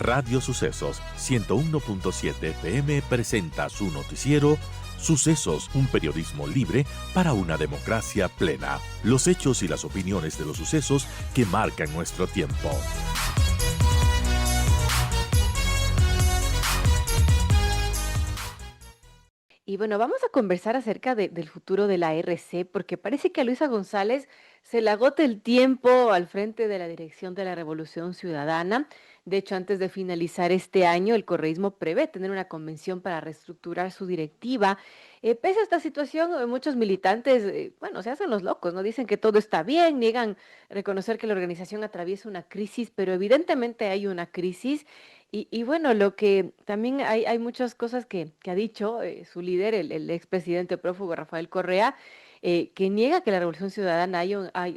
Radio Sucesos 101.7 FM presenta su noticiero Sucesos, un periodismo libre para una democracia plena. Los hechos y las opiniones de los sucesos que marcan nuestro tiempo. Y bueno, vamos a conversar acerca del futuro de la RC, porque parece que a Luisa González se le agota el tiempo al frente de la dirección de la Revolución Ciudadana. De hecho, antes de finalizar este año, el correísmo prevé tener una convención para reestructurar su directiva. Pese a esta situación, muchos militantes, bueno, se hacen los locos, ¿no? Dicen que todo está bien, niegan reconocer que la organización atraviesa una crisis, pero evidentemente hay una crisis. Y bueno, lo que también hay muchas cosas que ha dicho su líder, el expresidente prófugo Rafael Correa, que niega que la Revolución Ciudadana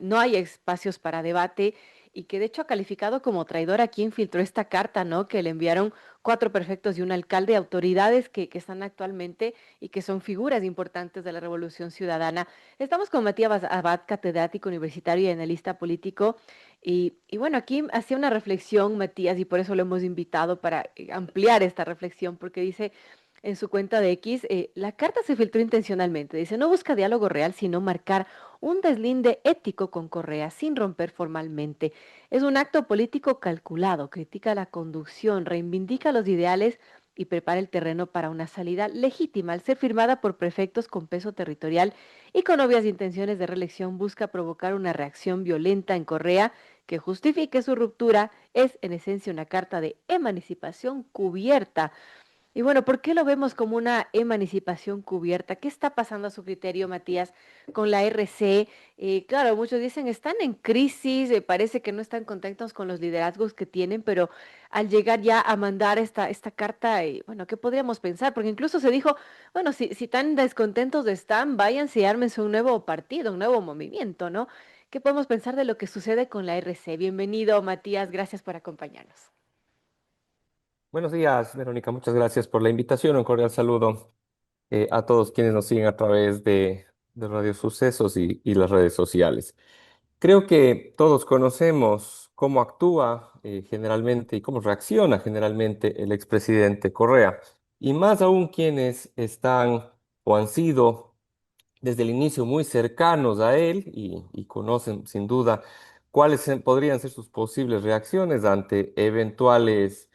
no hay espacios para debate y que de hecho ha calificado como traidor a quien filtró esta carta, ¿no? Que le enviaron 4 prefectos y un alcalde, autoridades que están actualmente y que son figuras importantes de la Revolución Ciudadana. Estamos con Matías Abad, catedrático universitario y analista político. Y bueno, aquí hacía una reflexión, Matías, y por eso lo hemos invitado para ampliar esta reflexión, porque dice en su cuenta de X, la carta se filtró intencionalmente. Dice, no busca diálogo real, sino marcar un deslinde ético con Correa sin romper formalmente. Es un acto político calculado, critica la conducción, reivindica los ideales y prepara el terreno para una salida legítima. Al ser firmada por prefectos con peso territorial y con obvias intenciones de reelección, busca provocar una reacción violenta en Correa que justifique su ruptura. Es en esencia una carta de emancipación cubierta. Y bueno, ¿por qué lo vemos como una emancipación cubierta? ¿Qué está pasando a su criterio, Matías, con la RC? Claro, muchos dicen están en crisis, parece que no están contentos con los liderazgos que tienen, pero al llegar ya a mandar esta carta, bueno, ¿qué podríamos pensar? Porque incluso se dijo, bueno, si tan descontentos están, váyanse y ármense un nuevo partido, un nuevo movimiento, ¿no? ¿Qué podemos pensar de lo que sucede con la RC? Bienvenido, Matías, gracias por acompañarnos. Buenos días, Verónica. Muchas gracias por la invitación. Un cordial saludo a todos quienes nos siguen a través de Radio Sucesos y las redes sociales. Creo que todos conocemos cómo actúa generalmente y cómo reacciona generalmente el expresidente Correa, y más aún quienes están o han sido desde el inicio muy cercanos a él y conocen sin duda podrían ser sus posibles reacciones ante eventuales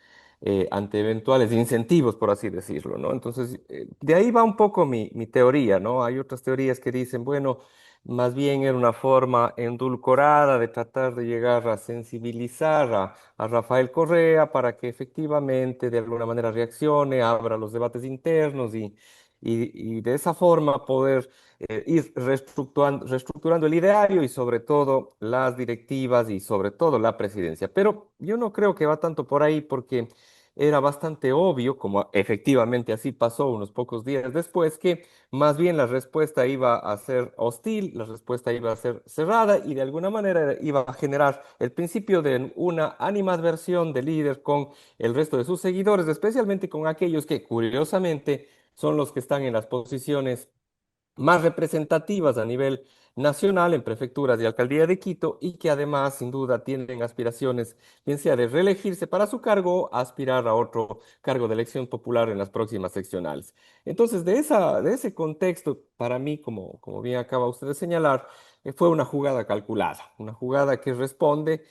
incentivos, por así decirlo, ¿no? Entonces, de ahí va un poco mi teoría, ¿no? Hay otras teorías que dicen, bueno, más bien era una forma endulcorada de tratar de llegar a sensibilizar a Rafael Correa para que efectivamente de alguna manera reaccione, abra los debates internos y de esa forma poder ir reestructurando el ideario y sobre todo las directivas y sobre todo la presidencia. Pero yo no creo que va tanto por ahí porque era bastante obvio, como efectivamente así pasó unos pocos días después, que más bien la respuesta iba a ser hostil, la respuesta iba a ser cerrada y de alguna manera iba a generar el principio de una animadversión del líder con el resto de sus seguidores, especialmente con aquellos que curiosamente son los que están en las posiciones más representativas a nivel nacional en prefecturas y alcaldía de Quito y que además sin duda tienen aspiraciones, bien sea de reelegirse para su cargo o aspirar a otro cargo de elección popular en las próximas seccionales. Entonces, de ese contexto, para mí, como bien acaba usted de señalar, fue una jugada calculada, una jugada que responde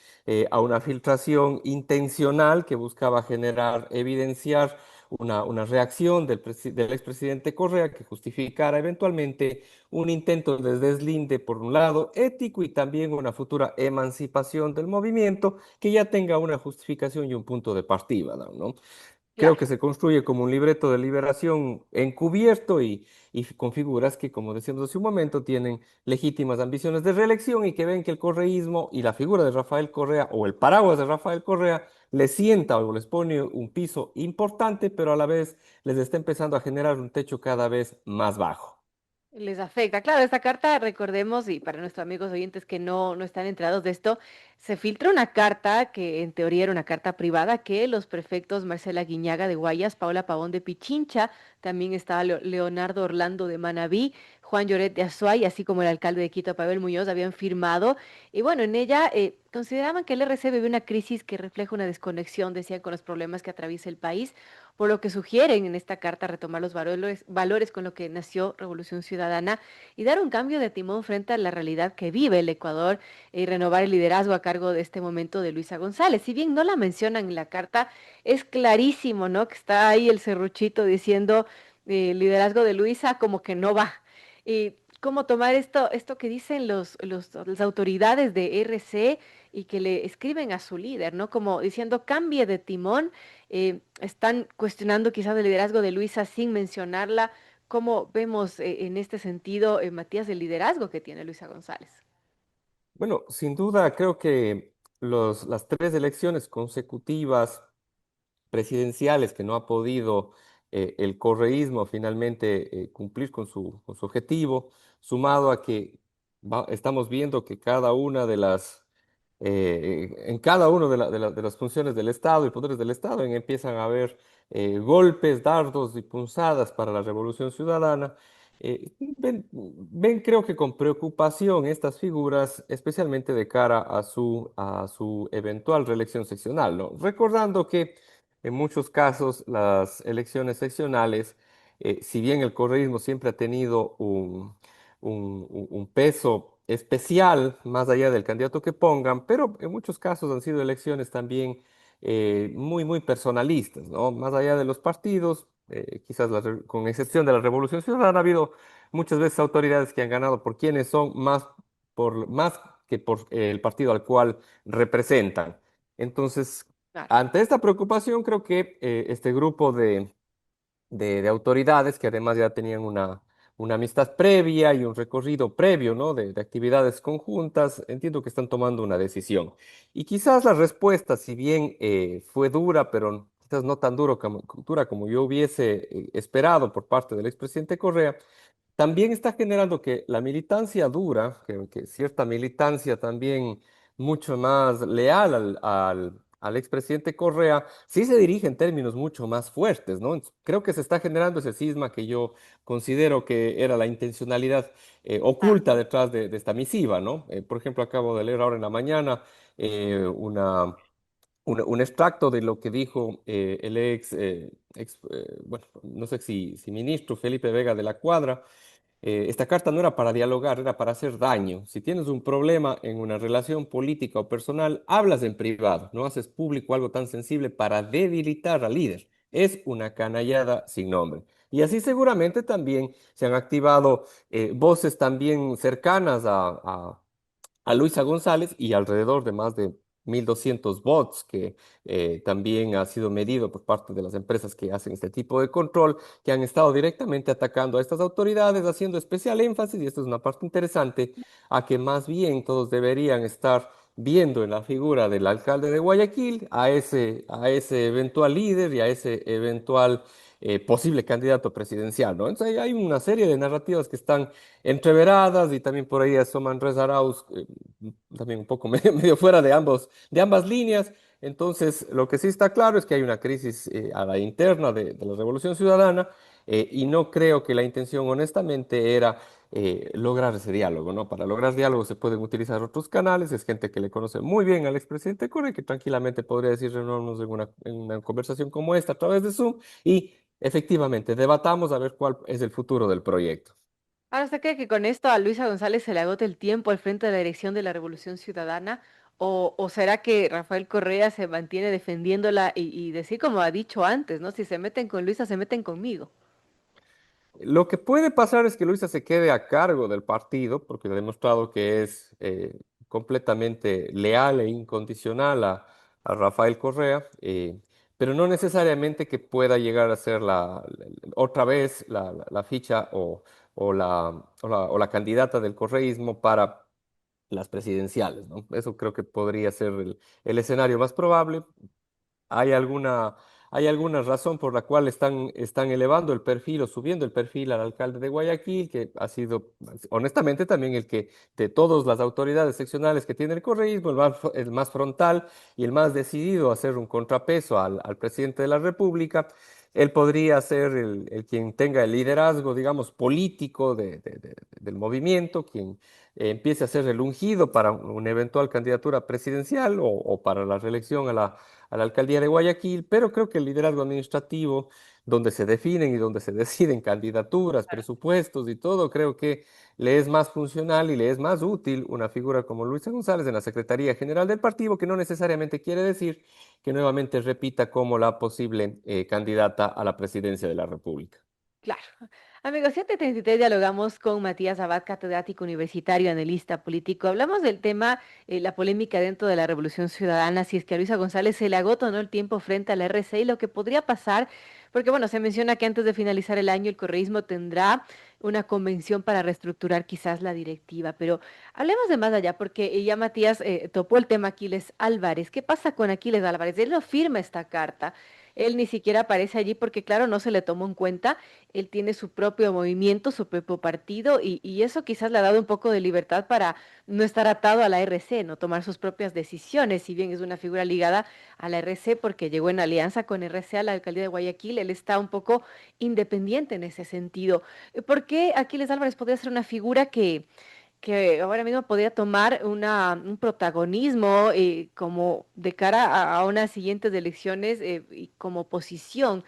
a una filtración intencional que buscaba generar, evidenciar una reacción del expresidente Correa que justificara eventualmente un intento de deslinde, por un lado, ético y también una futura emancipación del movimiento que ya tenga una justificación y un punto de partida, ¿no? Creo Claro. que se construye como un libreto de liberación encubierto y con figuras que, como decíamos hace un momento, tienen legítimas ambiciones de reelección y que ven que el correísmo y la figura de Rafael Correa o el paraguas de Rafael Correa les sienta o les pone un piso importante, pero a la vez les está empezando a generar un techo cada vez más bajo. Les afecta. Claro, esta carta, recordemos, y para nuestros amigos oyentes que no están enterados de esto, se filtra una carta que en teoría era una carta privada que los prefectos Marcela Guiñaga de Guayas, Paula Pavón de Pichincha, también estaba Leonardo Orlando de Manabí, Juan Lloret de Azuay, así como el alcalde de Quito, Pavel Muñoz, habían firmado. Y bueno, en ella consideraban que el RC vive una crisis que refleja una desconexión, decían, con los problemas que atraviesa el país, por lo que sugieren en esta carta retomar los valores con lo que nació Revolución Ciudadana y dar un cambio de timón frente a la realidad que vive el Ecuador y renovar el liderazgo a cargo de este momento de Luisa González. Si bien no la mencionan en la carta, es clarísimo, ¿no? Que está ahí el serruchito diciendo liderazgo de Luisa como que no va. Y cómo tomar esto que dicen las autoridades de RC y que le escriben a su líder, ¿no? Como diciendo cambie de timón, están cuestionando quizás el liderazgo de Luisa sin mencionarla. ¿Cómo vemos en este sentido, Matías, el liderazgo que tiene Luisa González? Bueno, sin duda creo que las tres elecciones consecutivas presidenciales que no ha podido el correísmo finalmente cumplir con su objetivo, sumado a que estamos viendo que cada una de en cada una de las funciones del Estado y poderes del Estado empiezan a haber golpes, dardos y punzadas para la revolución ciudadana. Ven, creo que con preocupación estas figuras, especialmente de cara a su eventual reelección seccional, ¿no? Recordando que en muchos casos las elecciones seccionales, si bien el correísmo siempre ha tenido un peso especial más allá del candidato que pongan, pero en muchos casos han sido elecciones también muy personalistas, ¿no? Más allá de los partidos, quizás con excepción de la Revolución Ciudadana, ha habido muchas veces autoridades que han ganado por quienes son más que por el partido al cual representan. Entonces, Claro. ante esta preocupación, creo que este grupo de autoridades que además ya tenían una amistad previa y un recorrido previo, ¿no? De actividades conjuntas, entiendo que están tomando una decisión. Y quizás la respuesta, si bien fue dura, pero quizás no tan dura como yo hubiese esperado por parte del expresidente Correa, también está generando que la militancia dura, que cierta militancia también mucho más leal al expresidente Correa, sí se dirige en términos mucho más fuertes, ¿no? Creo que se está generando ese cisma que yo considero que era la intencionalidad oculta detrás de esta misiva, ¿no? Por ejemplo, acabo de leer ahora en la mañana un extracto de lo que dijo el bueno, no sé si ministro Felipe Vega de la Cuadra. Esta carta no era para dialogar, era para hacer daño. Si tienes un problema en una relación política o personal, hablas en privado, no haces público algo tan sensible para debilitar al líder. Es una canallada sin nombre. Y así seguramente también se han activado voces también cercanas a Luisa González y alrededor de más de 1.200 bots que también ha sido medido por parte de las empresas que hacen este tipo de control, que han estado directamente atacando a estas autoridades, haciendo especial énfasis, y esto es una parte interesante, a que más bien todos deberían estar viendo en la figura del alcalde de Guayaquil a ese eventual líder y a ese eventual posible candidato presidencial, ¿no? Entonces hay una serie de narrativas que están entreveradas y también por ahí asoma Andrés Arauz, también un poco medio fuera de ambas líneas. Entonces, lo que sí está claro es que hay una crisis a la interna de la Revolución Ciudadana y no creo que la intención, honestamente, era lograr ese diálogo, ¿no? Para lograr diálogo se pueden utilizar otros canales, es gente que le conoce muy bien al expresidente Correa, que tranquilamente podría decir reunirnos en una conversación como esta a través de Zoom y efectivamente debatamos a ver cuál es el futuro del proyecto. Ahora, ¿usted cree que con esto a Luisa González se le agote el tiempo al frente de la dirección de la Revolución Ciudadana? O será que Rafael Correa se mantiene defendiéndola y decir como ha dicho antes, ¿no? Si se meten con Luisa, se meten conmigo. Lo que puede pasar es que Luisa se quede a cargo del partido, porque ha demostrado que es completamente leal e incondicional a Rafael Correa, pero no necesariamente que pueda llegar a ser otra vez la ficha o la candidata del correísmo para las presidenciales, ¿no? Eso creo que podría ser el escenario más probable. ¿Hay hay alguna razón por la cual están elevando el perfil o subiendo el perfil al alcalde de Guayaquil, que ha sido, honestamente, también el que de todas las autoridades seccionales que tiene el correísmo, el más frontal y el más decidido a hacer un contrapeso al presidente de la República? él podría ser el quien tenga el liderazgo, digamos, político del movimiento, quien empiece a ser el ungido para una eventual candidatura presidencial o para la reelección a la alcaldía de Guayaquil, pero creo que el liderazgo administrativo, donde se definen y donde se deciden candidaturas, presupuestos y todo, creo que le es más funcional y le es más útil una figura como Luisa González en la Secretaría General del partido, que no necesariamente quiere decir que nuevamente repita como la posible candidata a la presidencia de la República. Claro. Amigos, 7:33 dialogamos con Matías Abad, catedrático universitario, analista político. Hablamos del tema, la polémica dentro de la Revolución Ciudadana, si es que a Luisa González se le agota o no el tiempo frente a la RC y lo que podría pasar, porque bueno, se menciona que antes de finalizar el año el correísmo tendrá una convención para reestructurar quizás la directiva, pero hablemos de más allá, porque ya Matías topó el tema Aquiles Álvarez. ¿Qué pasa con Aquiles Álvarez? Él no firma esta carta. Él ni siquiera aparece allí porque, claro, no se le tomó en cuenta. Él tiene su propio movimiento, su propio partido y eso quizás le ha dado un poco de libertad para no estar atado a la RC, no tomar sus propias decisiones, si bien es una figura ligada a la RC porque llegó en alianza con RC a la alcaldía de Guayaquil, él está un poco independiente en ese sentido. ¿Por qué Aquiles Álvarez podría ser una figura que ahora mismo podría tomar un protagonismo como de cara a unas siguientes elecciones y como oposición?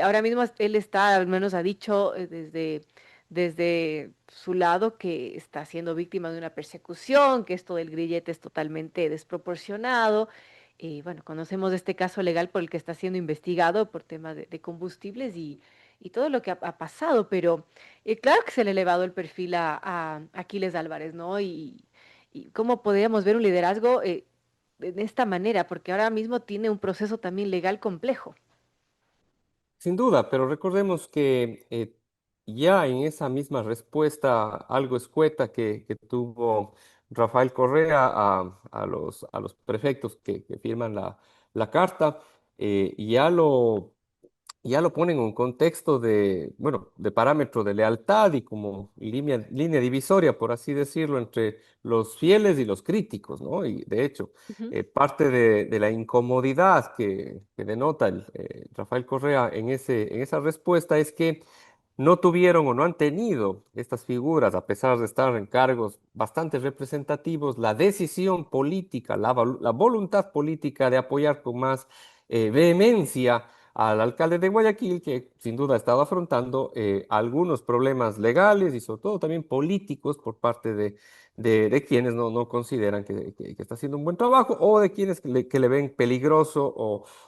Ahora mismo él está, al menos ha dicho desde su lado que está siendo víctima de una persecución, que esto del grillete es totalmente desproporcionado. Bueno, conocemos este caso legal por el que está siendo investigado por temas de combustibles y todo lo que ha pasado, pero claro que se le ha elevado el perfil a Aquiles Álvarez, ¿no? Y cómo podríamos ver un liderazgo de esta manera, porque ahora mismo tiene un proceso también legal complejo. Sin duda, pero recordemos que ya en esa misma respuesta algo escueta que tuvo Rafael Correa a los prefectos que firman la carta, ya lo ponen en un contexto de, bueno, de parámetro de lealtad y como línea divisoria, por así decirlo, entre los fieles y los críticos, ¿no? Y de hecho, Ujú. parte de la incomodidad que denota Rafael Correa en esa respuesta es que no tuvieron o no han tenido estas figuras, a pesar de estar en cargos bastante representativos, la decisión política, la voluntad política de apoyar con más vehemencia al alcalde de Guayaquil, que sin duda ha estado afrontando algunos problemas legales y sobre todo también políticos por parte de quienes no consideran que está haciendo un buen trabajo o de quienes que le ven peligroso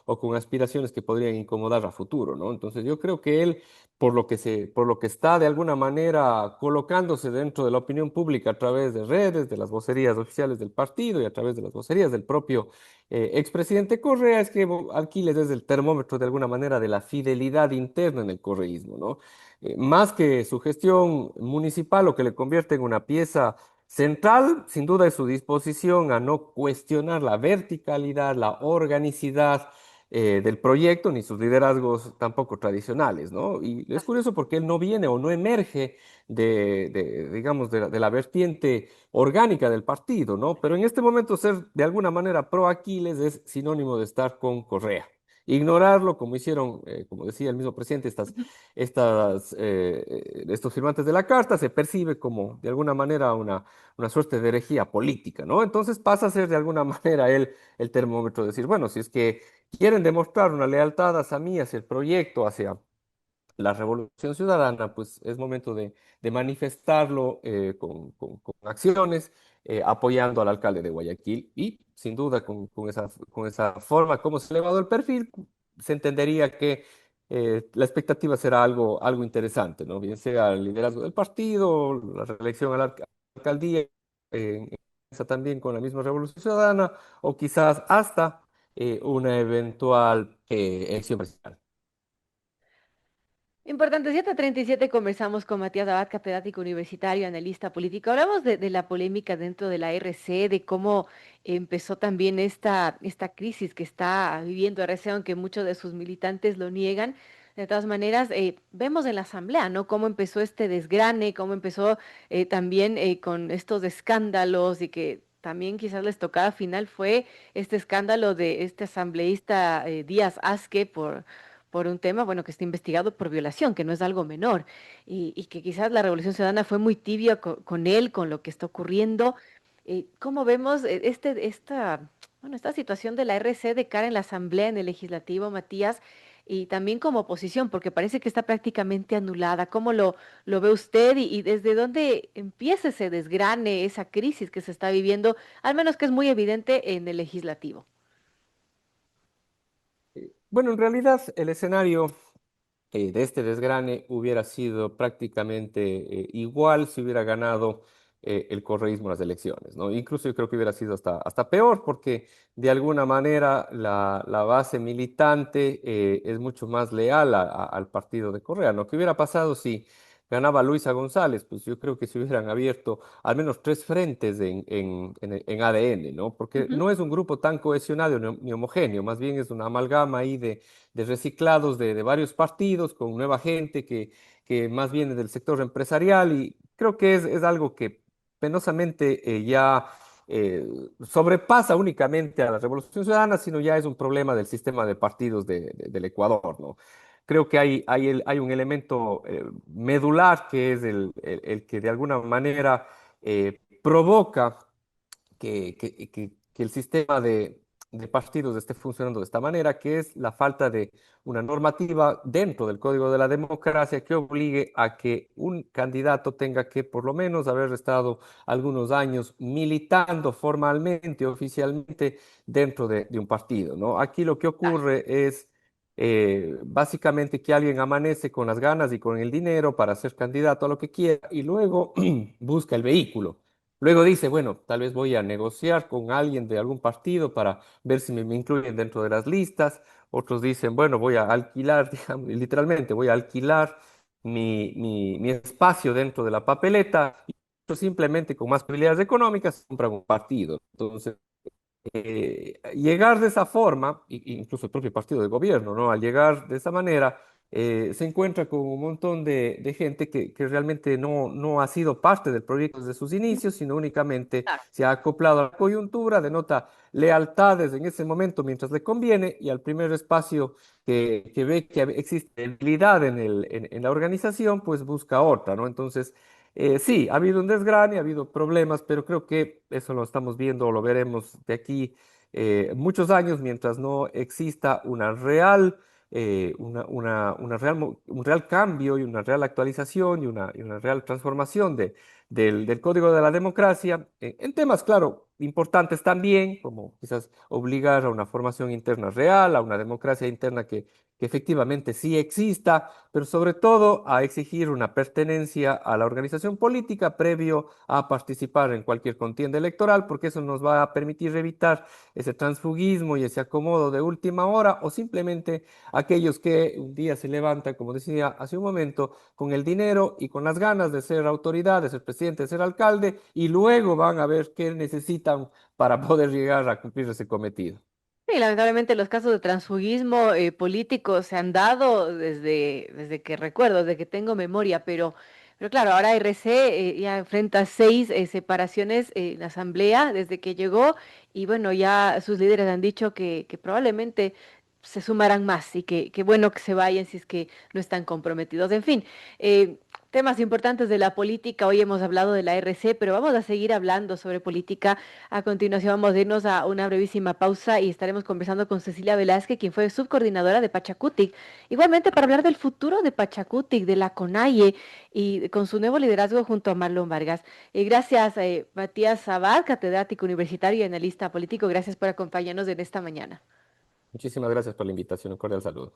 o con aspiraciones que podrían incomodar a futuro, ¿no? Entonces yo creo que él por lo que está de alguna manera colocándose dentro de la opinión pública a través de redes, de las vocerías oficiales del partido y a través de las vocerías del propio expresidente Correa, es que Aquiles es el termómetro de alguna manera de la fidelidad interna en el correísmo, ¿no? Más que su gestión municipal, lo que le convierte en una pieza central, sin duda, es su disposición a no cuestionar la verticalidad, la organicidad del proyecto, ni sus liderazgos tampoco tradicionales, ¿no? Y es Así es. curioso porque él no viene o no emerge digamos, de la vertiente orgánica del partido, ¿no? Pero en este momento ser de alguna manera pro Aquiles es sinónimo de estar con Correa. Ignorarlo, como hicieron, como decía el mismo presidente, Ujú. estos firmantes de la carta, se percibe como de alguna manera una suerte de herejía política, ¿no? Entonces pasa a ser de alguna manera él el termómetro de decir, bueno, si es que quieren demostrar una lealtad hacia mí, hacia el proyecto, hacia la Revolución Ciudadana, pues es momento de manifestarlo con acciones, apoyando al alcalde de Guayaquil y sin duda con esa forma como se ha elevado el perfil, se entendería que la expectativa será algo interesante, ¿no? Bien sea el liderazgo del partido, la reelección a la alcaldía, eh, esa también con la misma Revolución Ciudadana o quizás hasta una eventual elección presidencial. Importante, 7:37 conversamos con Matías Abad, catedrático universitario, analista político. Hablamos de la polémica dentro de la RC, de cómo empezó también esta crisis que está viviendo RC, aunque muchos de sus militantes lo niegan. De todas maneras, vemos en la asamblea, ¿no? Cómo empezó este desgrane, cómo empezó también con estos escándalos y que también quizás les tocaba final fue este escándalo de este asambleísta Díaz Asque por un tema, bueno, que está investigado por violación, que no es algo menor, y que quizás la Revolución Ciudadana fue muy tibia con él, con lo que está ocurriendo. ¿Cómo vemos bueno, esta situación de la RC de cara en la Asamblea, en el Legislativo, Matías? Y también como oposición, porque parece que está prácticamente anulada. ¿Cómo lo ve usted y desde dónde empieza ese desgrane, esa crisis que se está viviendo, al menos que es muy evidente en el legislativo? Bueno, en realidad el escenario de este desgrane hubiera sido prácticamente igual si hubiera ganado el correísmo en las elecciones, ¿no? Incluso yo creo que hubiera sido hasta peor porque de alguna manera la base militante es mucho más leal al partido de Correa, ¿no? ¿Qué hubiera pasado si ganaba Luisa González? Pues yo creo que se hubieran abierto al menos tres frentes en ADN, ¿no? Porque Ujú. no es un grupo tan cohesionado ni homogéneo, más bien es una amalgama ahí de reciclados de varios partidos con nueva gente que más viene del sector empresarial y creo que es algo que penosamente ya eh, sobrepasa únicamente a la Revolución Ciudadana, sino ya es un problema del sistema de partidos del Ecuador, ¿no? Creo que hay un elemento medular que es el que de alguna manera provoca que el sistema de partidos esté funcionando de esta manera, que es la falta de una normativa dentro del Código de la Democracia que obligue a que un candidato tenga que por lo menos haber estado algunos años militando formalmente, oficialmente, dentro de un partido, ¿no? Aquí lo que Claro. ocurre es básicamente que alguien amanece con las ganas y con el dinero para ser candidato a lo que quiera y luego busca el vehículo. Luego dice, bueno, tal vez voy a negociar con alguien de algún partido para ver si me incluyen dentro de las listas. Otros dicen, bueno, voy a alquilar, digamos, literalmente voy a alquilar mi espacio dentro de la papeleta. Y otros simplemente con más posibilidades económicas compran un partido. Entonces, llegar de esa forma, incluso el propio partido de gobierno, ¿no? Al llegar de esa manera, se encuentra con un montón de gente que realmente no ha sido parte del proyecto desde sus inicios, sino únicamente Claro. se ha acoplado a la coyuntura, denota lealtades en ese momento mientras le conviene y al primer espacio que ve que existe debilidad en la organización, pues busca otra, ¿no? Entonces, sí, ha habido un desgrane, ha habido problemas, pero creo que eso lo estamos viendo o lo veremos de aquí muchos años mientras no exista un real cambio y una real actualización y una real transformación del Código de la Democracia en temas, claro, importantes también, como quizás obligar a una formación interna real, a una democracia interna que efectivamente sí exista, pero sobre todo a exigir una pertenencia a la organización política previo a participar en cualquier contienda electoral, porque eso nos va a permitir evitar ese transfugismo y ese acomodo de última hora o simplemente aquellos que un día se levantan, como decía hace un momento, con el dinero y con las ganas de ser autoridad, de ser presidente, de ser alcalde, y luego van a ver qué necesitan para poder llegar a cumplir ese cometido. Sí, lamentablemente los casos de transfugismo político se han dado desde que recuerdo, desde que tengo memoria, pero claro, ahora RC ya enfrenta 6 separaciones en la Asamblea desde que llegó y bueno, ya sus líderes han dicho que probablemente se sumarán más y que bueno que se vayan si es que no están comprometidos. En fin, temas importantes de la política, hoy hemos hablado de la RC, pero vamos a seguir hablando sobre política. A continuación vamos a irnos a una brevísima pausa y estaremos conversando con Cecilia Velázquez, quien fue subcoordinadora de Pachacutic. Igualmente para hablar del futuro de Pachacutic, de la CONAIE y con su nuevo liderazgo junto a Marlon Vargas. Gracias, Matías Sabad, catedrático universitario y analista político. Gracias por acompañarnos en esta mañana. Muchísimas gracias por la invitación. Un cordial saludo.